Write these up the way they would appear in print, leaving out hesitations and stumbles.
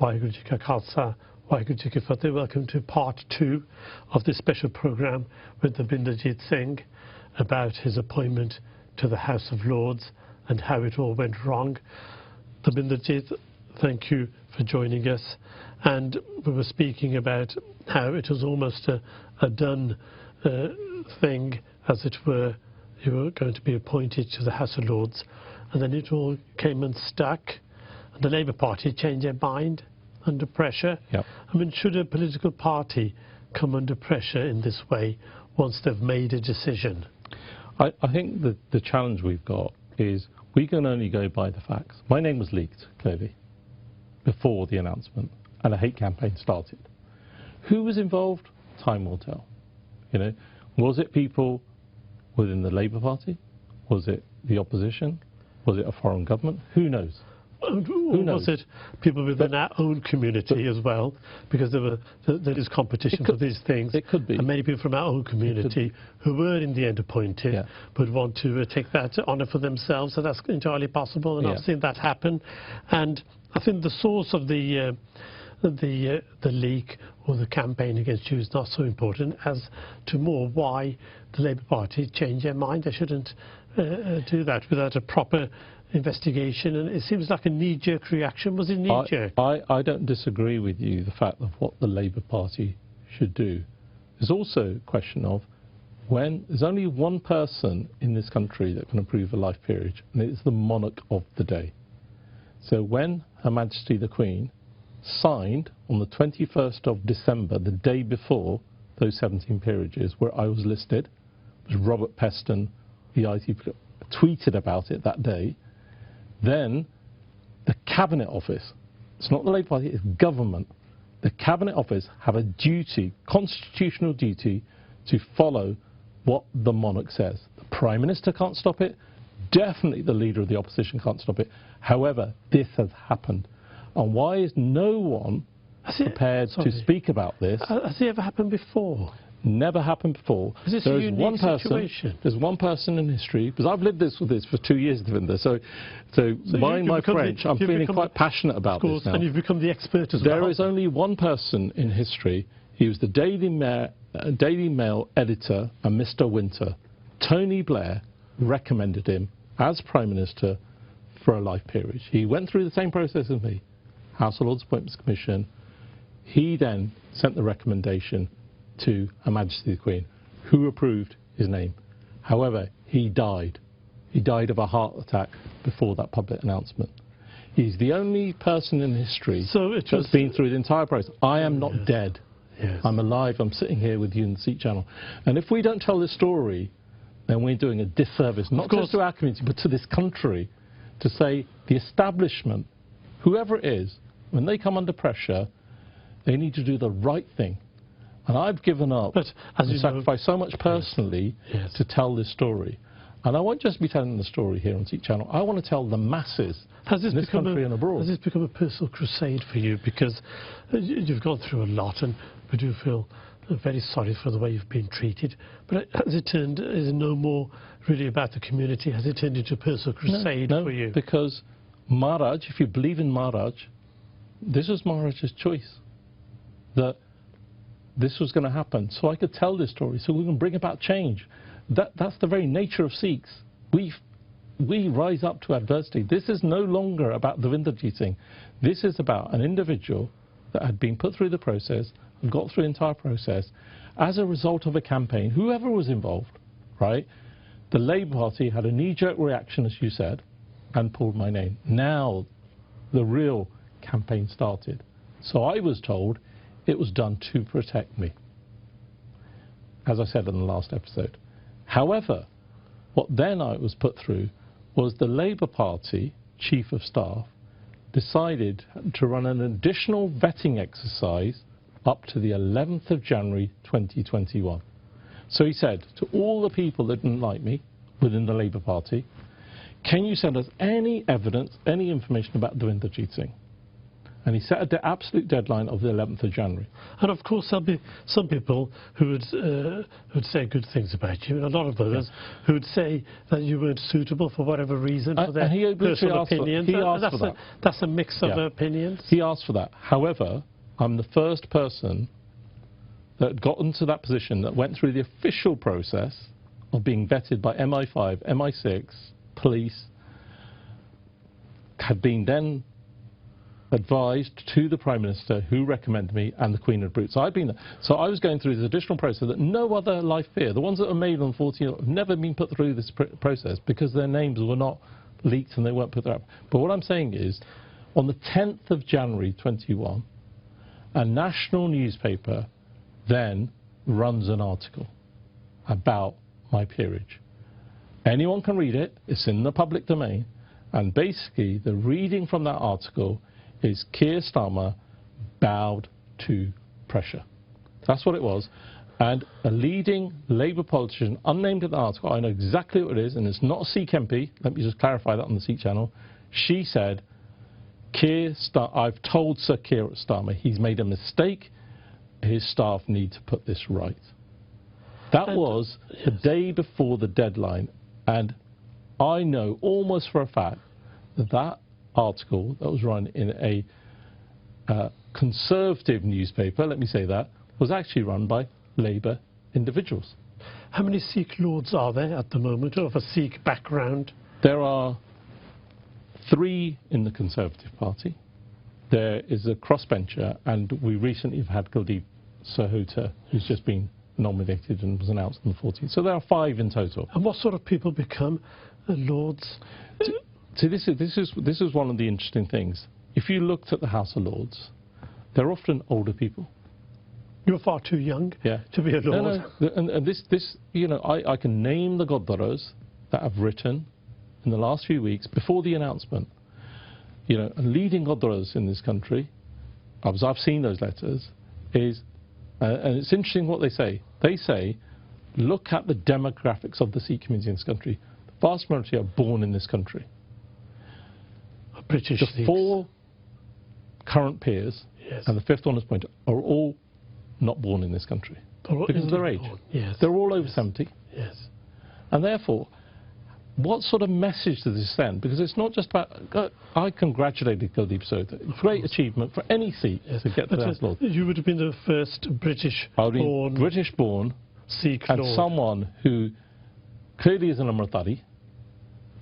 Waheguru Ji Ka Khalsa, Waheguru Ji Ki Fateh. Welcome to part 2 of this special program with Dabinderjit Singh about his appointment to the House of Lords and how it all went wrong. Dabinderjit, thank you for joining us. And we were speaking about how it was almost a done thing, as it were. You were going to be appointed to the House of Lords, and then it all came unstuck. The Labour Party changed their mind under pressure. Yep. I mean, should a political party come under pressure in this way once they've made a decision? I think the challenge we've got is we can only go by the facts. My name was leaked, clearly, before the announcement, and a hate campaign started. Who was involved? Time will tell. You know, was it people within the Labour Party? Was it the opposition? Was it a foreign government? Who knows? Who knows? Was it people within our own community as well? Because there is competition for these things. It could be. And many people from our own community who were in the end appointed but want to take that honour for themselves. So that's entirely possible, and I've seen that happen. And I think the source of the leak or the campaign against you is not so important as to more why the Labour Party changed their mind. They shouldn't do that without a proper investigation, and it seems like a knee-jerk reaction. Was it knee-jerk? I don't disagree with you, the fact of what the Labour Party should do. There's also a question of when there's only one person in this country that can approve a life peerage, and it's the monarch of the day. So when Her Majesty the Queen signed on the 21st of December, the day before those 17 peerages, where I was listed, was Robert Peston, the IT, tweeted about it that day. Then the Cabinet Office, it's not the Labour Party, it's government, the Cabinet Office have a duty, constitutional duty, to follow what the monarch says. The Prime Minister can't stop it, definitely the Leader of the Opposition can't stop it. However, this has happened. And why is no one prepared to speak about this? Has it ever happened before? Never happened before. Is this a unique situation? There's one person in history, because I've lived with this for 2 years, Davinder, so mind my French, I'm feeling quite passionate about this now. And you've become the expert as well. There is only one person in history. He was the Daily Mail editor and Mr. Winter. Tony Blair recommended him as Prime Minister for a life peerage. He went through the same process as me, House of Lords Appointments Commission. He then sent the recommendation to Her Majesty the Queen, who approved his name. However, he died. He died of a heart attack before that public announcement. He's the only person in history that's been through the entire process. I am not dead. Yes. I'm alive. I'm sitting here with you in the SIKH Channel. And if we don't tell this story, then we're doing a disservice, not just to our community, but to this country, to say the establishment, whoever it is, when they come under pressure, they need to do the right thing. And I've given up and sacrificed so much personally to tell this story. And I won't just be telling the story here on SIKH Channel. I want to tell the masses in this country and abroad. Has this become a personal crusade for you? Because you've gone through a lot, and we do feel very sorry for the way you've been treated. But has it turned, is it no more really about the community? Has it turned into a personal crusade for you? No, because Maharaj, if you believe in Maharaj, this was Maharaj's choice. That this was going to happen, so I could tell this story, so we can bring about change. That's the very nature of Sikhs. We rise up to adversity. This is no longer about Dabinderjit Singh. This is about an individual that had been put through the process and got through the entire process as a result of a campaign, whoever was involved, right? The Labour Party had a knee-jerk reaction, as you said, and pulled my name. Now the real campaign started. So I was told it was done to protect me, as I said in the last episode. However, what then I was put through was the Labour Party Chief of Staff decided to run an additional vetting exercise up to the 11th of January 2021. So he said to all the people that didn't like me within the Labour Party, can you send us any evidence, any information about Dabinderjit Singh? And he set an absolute deadline of the 11th of January. And of course there'll be some people who would say good things about you, and a lot of others who would say that you weren't suitable for whatever reason, for their personal opinions. That's a mix of opinions. He asked for that. However, I'm the first person that got into that position that went through the official process of being vetted by MI5, MI6, police, had been then advised to the Prime Minister, who recommended me, and the Queen of Brutes. So I've been there. So I was going through this additional process that no other life peer, the ones that were made on 14, have never been put through this process because their names were not leaked and they weren't put there. But what I'm saying is, on the 10th of January 21, a national newspaper then runs an article about my peerage. Anyone can read it, it's in the public domain, and basically the reading from that article is Keir Starmer bowed to pressure. That's what it was. And a leading Labour politician, unnamed in the article, I know exactly what it is, and it's not a Sikh MP, let me just clarify that on the SIKH channel. She said, I've told Sir Keir Starmer he's made a mistake, his staff need to put this right. That was the day before the deadline, and I know almost for a fact that that article that was run in a conservative newspaper, let me say that, was actually run by Labour individuals. How many Sikh lords are there at the moment of a Sikh background? There are 3 in the Conservative Party. There is a crossbencher, and we recently have had Kuldeep Sahota, who's just been nominated and was announced on the 14th. So there are 5 in total. And what sort of people become lords? So this is one of the interesting things. If you looked at the House of Lords, they're often older people. You're far too young to be a lord. No, and this, you know, I can name the Goddaras that have written in the last few weeks before the announcement. You know, and leading Goddaras in this country, as I've seen those letters, is, and it's interesting what they say. They say, look at the demographics of the Sikh community in this country. The vast majority are born in this country. British the 4 current peers, and the 5th one is appointed, are all not born in this country because of their age. They're all over 70. And therefore, what sort of message does this send? Because it's not just about... I congratulated Kuldeep Sahota. Great achievement for any Sikh to get to that Lord. You would have been the first British-born Sikh and Lord. Someone who clearly is an Amritari,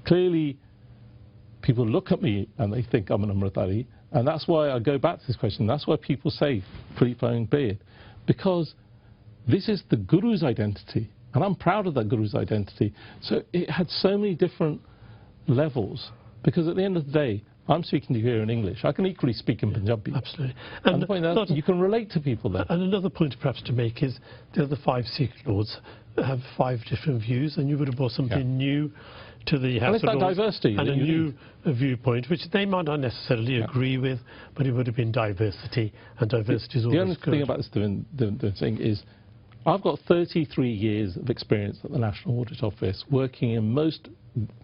clearly people look at me and they think I'm an Amritari, and that's why I go back to this question. That's why people say free flowing beard, because this is the Guru's identity, and I'm proud of that Guru's identity. So it had so many different levels, because at the end of the day, I'm speaking to you here in English. I can equally speak in Punjabi. Absolutely. And the point is, you can relate to people there. And another point perhaps to make is the other 5 Sikh lords have 5 different views, and you would have brought something new to the House of Lords, diversity and a new viewpoint, which they might not necessarily agree with, but it would have been diversity, and diversity is always good. The only thing about this thing is, I've got 33 years of experience at the National Audit Office, working in most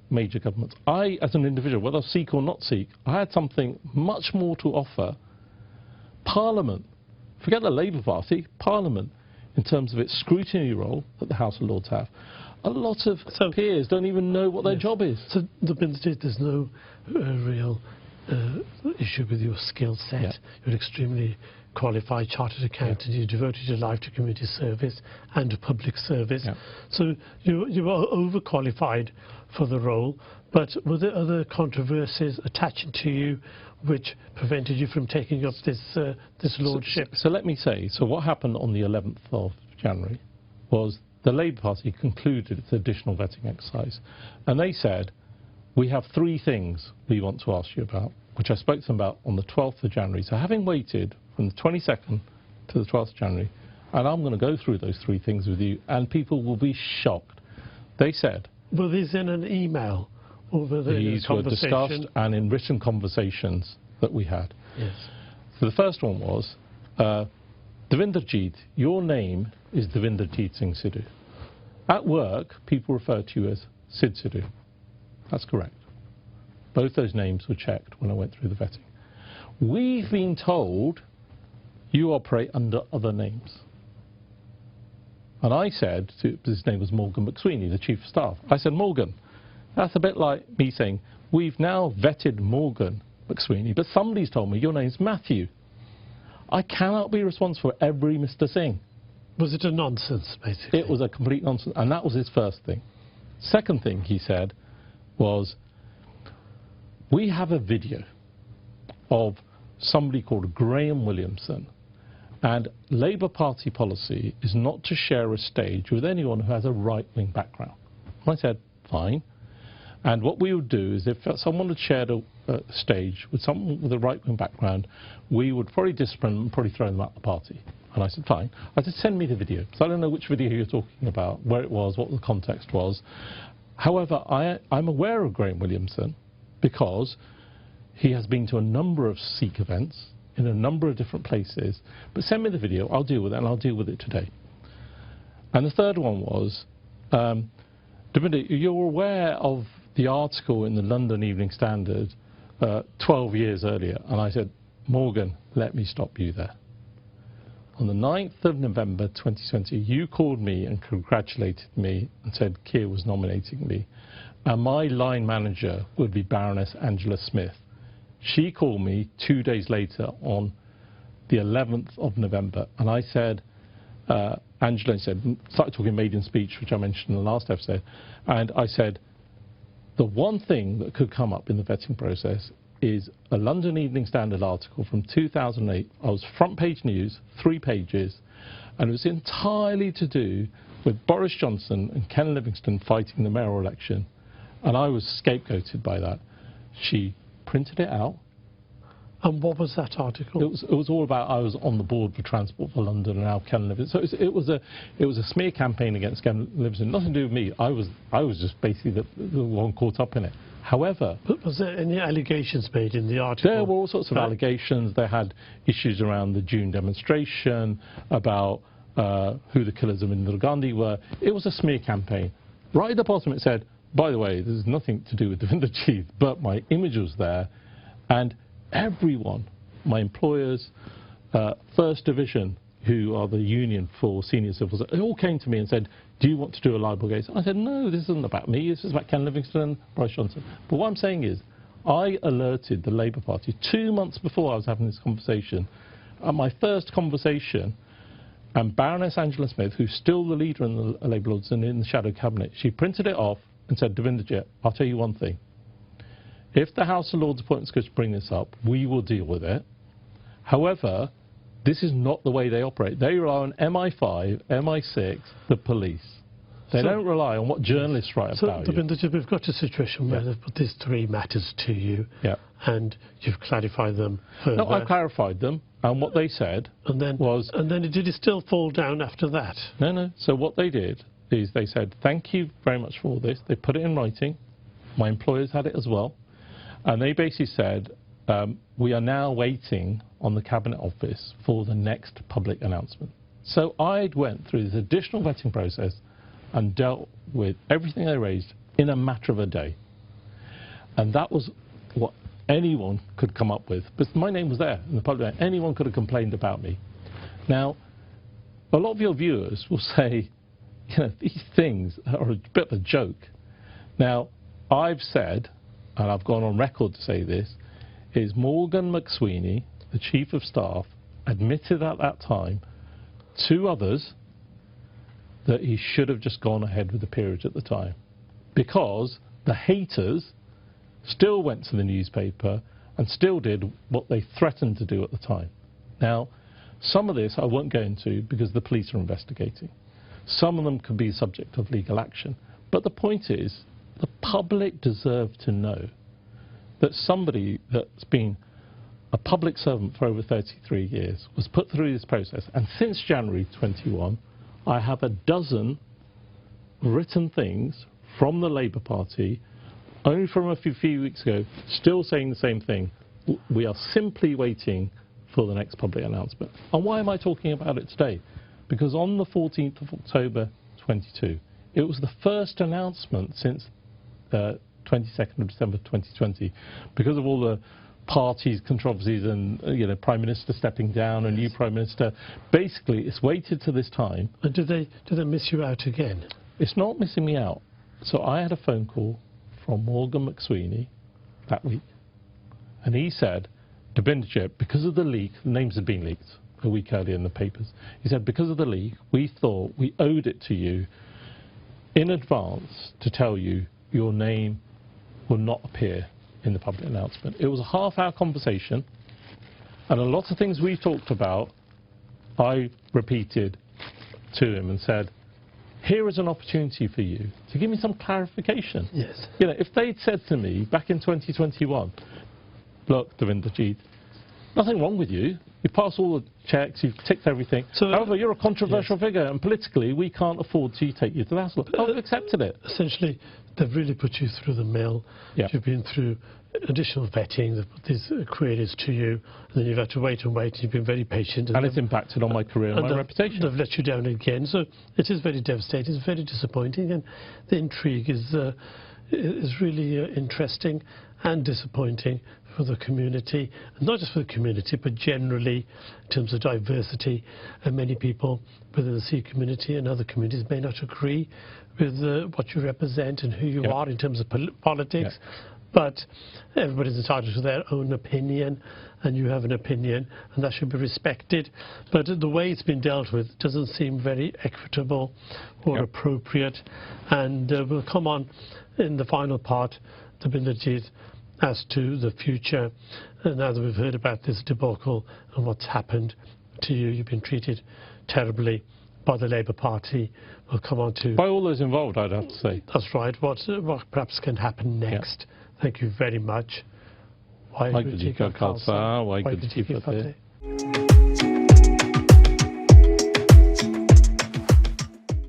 major governments. I, as an individual, whether Sikh or not Sikh, I had something much more to offer Parliament. Forget the Labour Party, Parliament, in terms of its scrutiny role that the House of Lords have. A lot of peers don't even know what their job is. So, Dabinderjit, there's no real issue with your skill set. You're extremely qualified chartered accountant. You devoted your life to community service and public service. So you are overqualified for the role. But were there other controversies attaching to you which prevented you from taking up this lordship? So let me say, so what happened on the 11th of January was the Labour Party concluded its additional vetting exercise, and they said, we have 3 things we want to ask you about, which I spoke to them about on the 12th of January. So having waited from the 22nd to the 12th of January, and I'm going to go through those 3 things with you, and people will be shocked. They said... Were these in an email? Or were they these were discussed and in written conversations that we had. So the first one was, Dabinderjit, your name is Dabinderjit Singh Sidhu. At work, people refer to you as Sid Sidhu. That's correct. Both those names were checked when I went through the vetting. we've been told you operate under other names. And I said, his name was Morgan McSweeney, the Chief of Staff. I said, Morgan, that's a bit like me saying, we've now vetted Morgan McSweeney, but somebody's told me your name's Matthew. I cannot be responsible for every Mr. Singh. Was it a nonsense, basically? It was a complete nonsense, and that was his first thing. Second thing he said was, we have a video of somebody called Graham Williamson, and Labour Party policy is not to share a stage with anyone who has a right-wing background. I said, fine. And what we would do is if someone had shared a stage with someone with a right-wing background, we would probably discipline them and probably throw them out the party. And I said, fine. I said, send me the video. So I don't know which video you're talking about, where it was, what the context was. However, I'm aware of Graham Williamson because he has been to a number of Sikh events in a number of different places. But send me the video, I'll deal with it, and I'll deal with it today. And the third one was, Dabinder, you're aware of the article in the London Evening Standard 12 years earlier. And I said, Morgan, let me stop you there. On the 9th of November 2020, you called me and congratulated me and said Keir was nominating me. And my line manager would be Baroness Angela Smith. She called me 2 days later on the 11th of November. And I said, Angela said, started talking maiden speech, which I mentioned in the last episode. And I said, the one thing that could come up in the vetting process is a London Evening Standard article from 2008. I was front page news, 3 pages, and it was entirely to do with Boris Johnson and Ken Livingstone fighting the mayoral election. And I was scapegoated by that. She printed it out. And what was that article? It was all about I was on the board for Transport for London and how Ken Livingstone. So it was a smear campaign against Ken Livingstone. Nothing to do with me. I was just basically the one caught up in it. However, but was there any allegations made in the article? There were all sorts of allegations. They had issues around the June demonstration, about who the killers of Indira Gandhi were. It was a smear campaign. Right at the bottom it said, by the way, there's nothing to do with Dabinderjit, but my image was there, and everyone, my employers, First Division, who are the union for senior civils, they all came to me and said, do you want to do a libel case? I said, no, this isn't about me, this is about Ken Livingstone, Boris Johnson. But what I'm saying is, I alerted the Labour Party 2 months before I was having this conversation, at my first conversation, and Baroness Angela Smith, who's still the leader in the Labour Lords and in the shadow cabinet, she printed it off and said, Dabinderjit, I'll tell you one thing. If the House of Lords appointments could bring this up, we will deal with it. However, this is not the way they operate. They rely on MI5, MI6, the police. They don't rely on what journalists write about you. Dabinderjit, we've got a situation where they've put these 3 matters to you, and you've clarified them further. No, I've clarified them, and what they said was... And then did it still fall down after that? No, no. So what they did is they said, thank you very much for all this. They put it in writing. My employers had it as well. And they basically said, we are now waiting on the Cabinet Office for the next public announcement. So I went through this additional vetting process and dealt with everything they raised in a matter of a day. And that was what anyone could come up with. But my name was there in the public. Anyone could have complained about me. Now, a lot of your viewers will say, you know, these things are a bit of a joke. Now, I've said, and I've gone on record to say this, is Morgan McSweeney, the Chief of Staff, admitted at that time to others that he should have just gone ahead with the peerage at the time, because the haters still went to the newspaper and still did what they threatened to do at the time. Now, some of this I won't go into because the police are investigating. Some of them could be subject of legal action. But the point is, the public deserve to know that somebody that's been a public servant for over 33 years was put through this process. And since January 21, I have a dozen written things from the Labour Party, only from a few weeks ago, still saying the same thing. We are simply waiting for the next public announcement. And why am I talking about it today? Because on the 14th of October 22, it was the first announcement since 22nd of December 2020, because of all the parties, controversies, and Prime Minister stepping down, a new Prime Minister. Basically, it's waited to this time. And do they miss you out again? It's not missing me out. So I had a phone call from Morgan McSweeney that week, and he said, Dabinderjit, because of the leak, the names had been leaked a week earlier in the papers. He said, because of the leak, we thought we owed it to you in advance to tell you your name will not appear in the public announcement. It was a half-hour conversation, and a lot of things we talked about, I repeated to him and said, here is an opportunity for you to give me some clarification. Yes. If they'd said to me back in 2021, look, Dabinderjit, nothing wrong with you. You passed all the checks, you've ticked everything. So, however, you're a controversial figure, and politically, we can't afford to take you to the house. I would have accepted it. Essentially, they've really put you through the mill. Yeah. You've been through additional vetting, they've put these queries to you, and then you've had to wait and wait, and you've been very patient. And it's impacted on my career and my reputation. They've let you down again. So it is very devastating, it's very disappointing, and the intrigue is really interesting and disappointing for the community, not just for the community, but generally in terms of diversity. And many people within the Sikh community and other communities may not agree with what you represent and who you are in terms of politics. But everybody's entitled to their own opinion, and you have an opinion, and that should be respected. But the way it's been dealt with doesn't seem very equitable or appropriate. And we'll come on in the final part, Dabinderjit, as to the future. And now that we've heard about this debacle and what's happened to you, you've been treated terribly by the Labour Party. We'll come on to... By all those involved, I'd have to say. That's right. What perhaps can happen next. Thank you very much. Waheguru Ji Ka Khalsa, Waheguru Ji Ki Fateh.